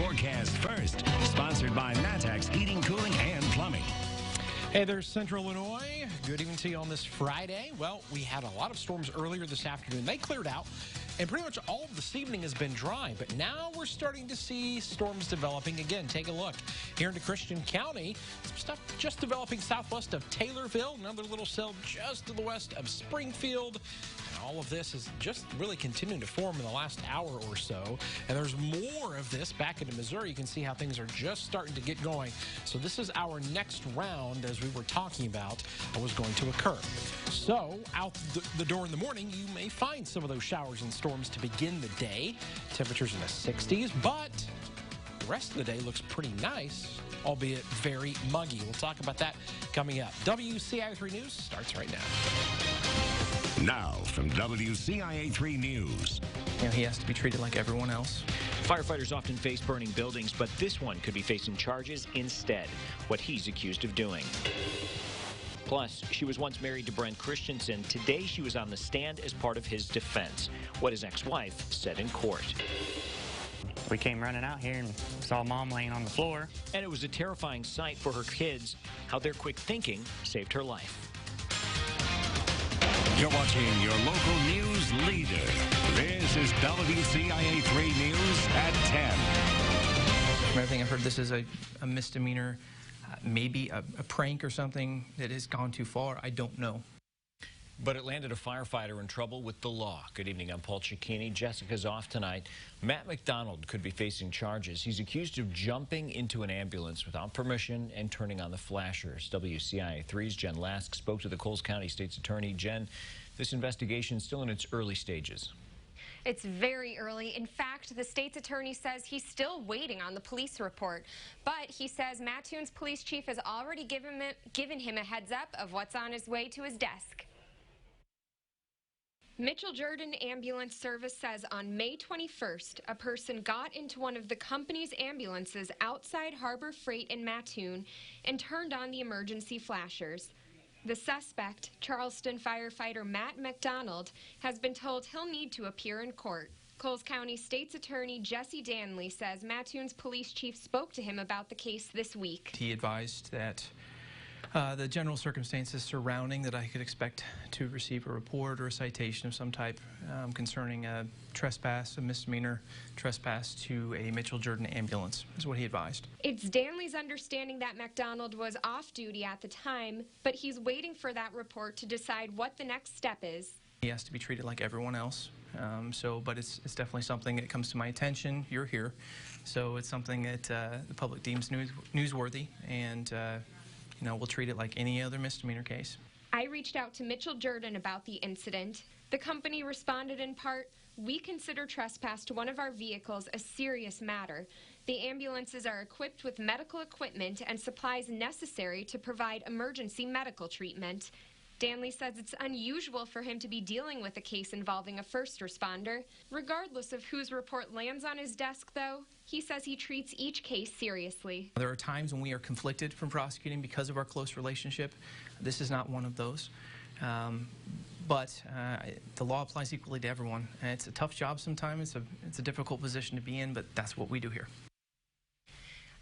forecast first. Sponsored by Matex Heating, Cooling, and Plumbing. Hey there, Central Illinois. Good evening to you on this Friday. Well, we had a lot of storms earlier this afternoon. They cleared out, and pretty much all of this evening has been dry. But now we're starting to see storms developing again. Take a look. Here into Christian County, some stuff just developing southwest of Taylorville, another little cell just to the west of Springfield. All of this is just really continuing to form in the last hour or so. And there's more of this back into Missouri. You can see how things are just starting to get going. So this is our next round, as we were talking about, was going to occur. So out the door in the morning, you may find some of those showers and storms to begin the day. Temperatures in the 60s, but the rest of the day looks pretty nice, albeit very muggy. We'll talk about that coming up. WCIA 3 News starts right now. Now from WCIA 3 News. You know, he has to be treated like everyone else. Firefighters often face burning buildings, but this one could be facing charges instead, what he's accused of doing. Plus, she was once married to Brent Christensen. Today, she was on the stand as part of his defense, what his ex-wife said in court. We came running out here and saw Mom laying on the floor. And it was a terrifying sight for her kids, how their quick thinking saved her life. You're watching your local news leader. This is WCIA 3 News at 10. From everything I've heard, this is a misdemeanor, maybe a prank or something that has gone too far. I don't know. But it landed a firefighter in trouble with the law. Good evening, I'm Paul Cicchini. Jessica's off tonight. Matt McDonald could be facing charges. He's accused of jumping into an ambulance without permission and turning on the flashers. WCIA 3's Jen Lask spoke to the Coles County State's Attorney. Jen, this investigation is still in its early stages. It's very early. In fact, the state's attorney says he's still waiting on the police report. But he says Mattoon's police chief has already given him a heads up of what's on his way to his desk. Mitchell Jordan Ambulance Service says on May 21st, a person got into one of the company's ambulances outside Harbor Freight in Mattoon and turned on the emergency flashers. The suspect, Charleston firefighter Matt McDonald, has been told he'll need to appear in court. Coles County State's Attorney Jesse Danley says Mattoon's police chief spoke to him about the case this week. He advised that the general circumstances surrounding that I could expect to receive a report or a citation of some type concerning a trespass, a misdemeanor trespass to a Mitchell Jordan ambulance, is what he advised. It's Danley's understanding that McDonald was off duty at the time, but he's waiting for that report to decide what the next step is. He has to be treated like everyone else. But it's definitely something that comes to my attention. You're here. So it's something that the public deems newsworthy, and we'll treat it like any other misdemeanor case. I reached out to Mitchell Jordan about the incident. The company responded in part, "We consider trespass to one of our vehicles a serious matter. The ambulances are equipped with medical equipment and supplies necessary to provide emergency medical treatment." Danley says it's unusual for him to be dealing with a case involving a first responder. Regardless of whose report lands on his desk, though, he says he treats each case seriously. There are times when we are conflicted from prosecuting because of our close relationship. This is not one of those. But the law applies equally to everyone. And it's a tough job sometimes. It's a difficult position to be in, but that's what we do here.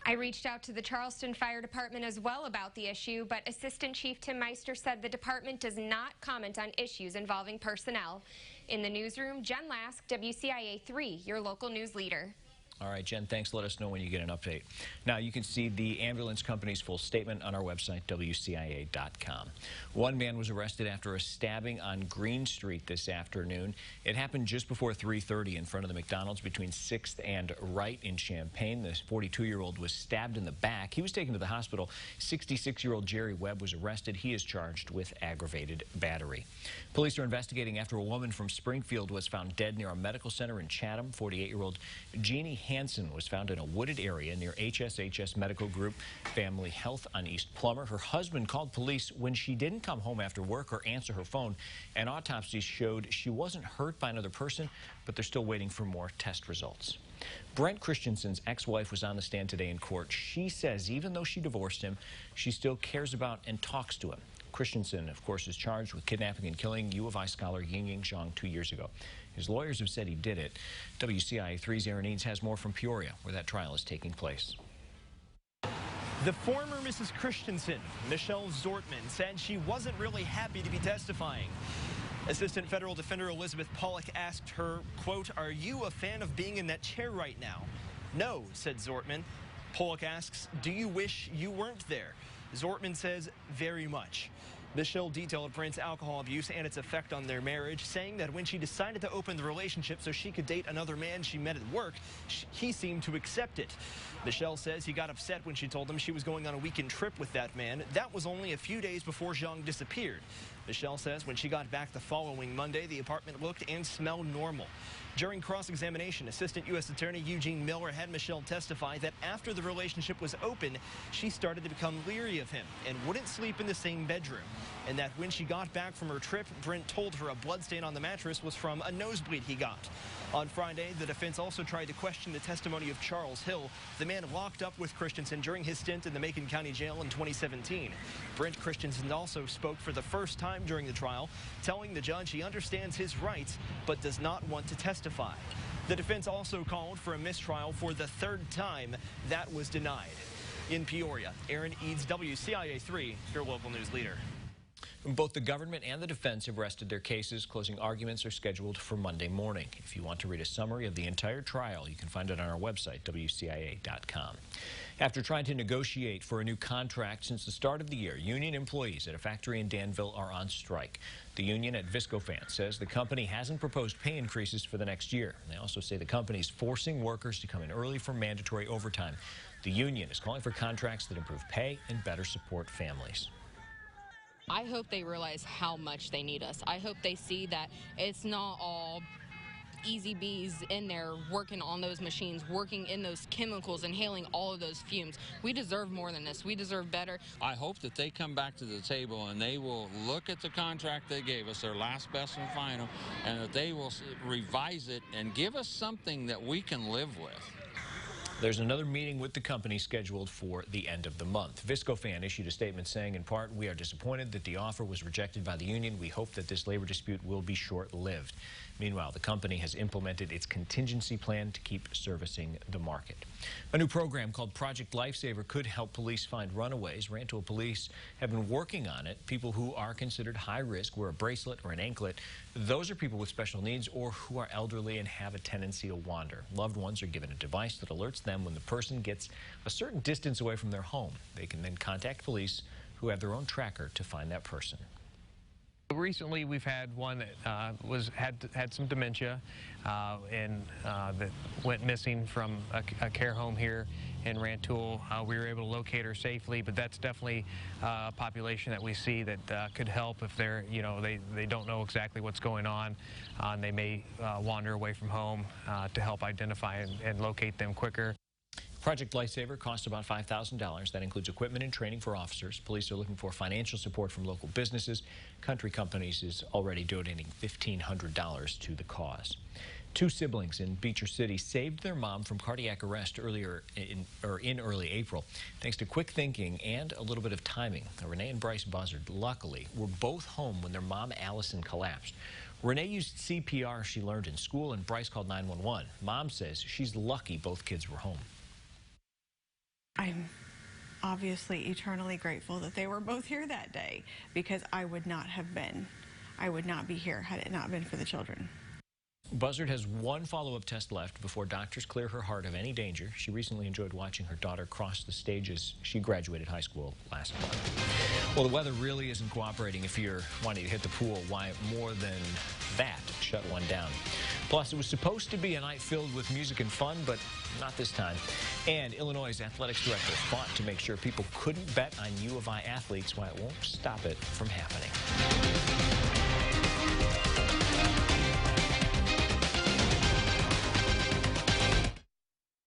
I reached out to the Charleston Fire Department as well about the issue, but Assistant Chief Tim Meister said the department does not comment on issues involving personnel. In the newsroom, Jen Lask, WCIA 3, your local news leader. All right, Jen, thanks. Let us know when you get an update. Now, you can see the ambulance company's full statement on our website, WCIA.com. One man was arrested after a stabbing on Green Street this afternoon. It happened just before 3:30 in front of the McDonald's between 6th and Wright in Champaign. The 42-year-old was stabbed in the back. He was taken to the hospital. 66-year-old Jerry Webb was arrested. He is charged with aggravated battery. Police are investigating after a woman from Springfield was found dead near a medical center in Chatham. 48-year-old Jeannie Hansen was found in a wooded area near HSHS Medical Group Family Health on East Plummer. Her husband called police when she didn't come home after work or answer her phone. An autopsy showed she wasn't hurt by another person, but they're still waiting for more test results. Brent Christensen's ex-wife was on the stand today in court. She says even though she divorced him, she still cares about and talks to him. Christensen, of course, is charged with kidnapping and killing U of I scholar Ying Ying Zhang 2 years ago. His lawyers have said he did it. WCIA 3's Aaron Eads has more from Peoria, where that trial is taking place. The former Mrs. Christensen, Michelle Zortman, said she wasn't really happy to be testifying. Assistant Federal Defender Elizabeth Pollock asked her, quote, "Are you a fan of being in that chair right now?" "No," said Zortman. Pollock asks, "Do you wish you weren't there?" Zortman says, "Very much." Michelle detailed Brent's alcohol abuse and its effect on their marriage, saying that when she decided to open the relationship so she could date another man she met at work, he seemed to accept it. Michelle says he got upset when she told him she was going on a weekend trip with that man. That was only a few days before Zhang disappeared. Michelle says when she got back the following Monday, the apartment looked and smelled normal. During cross-examination, Assistant U.S. Attorney Eugene Miller had Michelle testify that after the relationship was open, she started to become leery of him and wouldn't sleep in the same bedroom. And that when she got back from her trip, Brent told her a bloodstain on the mattress was from a nosebleed he got. On Friday, the defense also tried to question the testimony of Charles Hill, the man locked up with Christensen during his stint in the Macon County Jail in 2017. Brent Christensen also spoke for the first time during the trial, telling the judge he understands his rights but does not want to testify. The defense also called for a mistrial for the third time. That was denied. In Peoria, Aaron Eads, WCIA 3, your local news leader. Both the government and the defense have rested their cases. Closing arguments are scheduled for Monday morning. If you want to read a summary of the entire trial, you can find it on our website, WCIA.com. After trying to negotiate for a new contract since the start of the year, union employees at a factory in Danville are on strike. The union at Viscofan says the company hasn't proposed pay increases for the next year. They also say the company is forcing workers to come in early for mandatory overtime. The union is calling for contracts that improve pay and better support families. I hope they realize how much they need us. I hope they see that it's not all easy bees in there working on those machines, working in those chemicals, inhaling all of those fumes. We deserve more than this. We deserve better. I hope that they come back to the table and they will look at the contract they gave us, their last, best, and final, and that they will revise it and give us something that we can live with. There's another meeting with the company scheduled for the end of the month. Viscofan issued a statement saying, in part, "We are disappointed that the offer was rejected by the union. We hope that this labor dispute will be short-lived." Meanwhile, the company has implemented its contingency plan to keep servicing the market. A new program called Project Lifesaver could help police find runaways. Rantoul police have been working on it. People who are considered high risk wear a bracelet or an anklet. Those are people with special needs or who are elderly and have a tendency to wander. Loved ones are given a device that alerts them when the person gets a certain distance away from their home. They can then contact police who have their own tracker to find that person. Recently, we've had one that had some dementia that went missing from a care home here in Rantoul. We were able to locate her safely, but that's definitely a population that we see that could help if they're, they don't know exactly what's going on. And they may wander away from home to help identify and locate them quicker. Project Lifesaver costs about $5,000. That includes equipment and training for officers. Police are looking for financial support from local businesses. Country Companies is already donating $1,500 to the cause. Two siblings in Beecher City saved their mom from cardiac arrest in early April, thanks to quick thinking and a little bit of timing. Renee and Bryce Buzzard, luckily, were both home when their mom, Allison, collapsed. Renee used CPR she learned in school, and Bryce called 911. Mom says she's lucky both kids were home. I'm obviously eternally grateful that they were both here that day, because I would not be here had it not been for the children. Buzzard has one follow-up test left before doctors clear her heart of any danger. She recently enjoyed watching her daughter cross the stage as she graduated high school last month. Well, the weather really isn't cooperating if you're wanting to hit the pool. Why more than that, shut one down. Plus, it was supposed to be a night filled with music and fun, but not this time. And Illinois' athletics director fought to make sure people couldn't bet on U of I athletes, why it won't stop it from happening.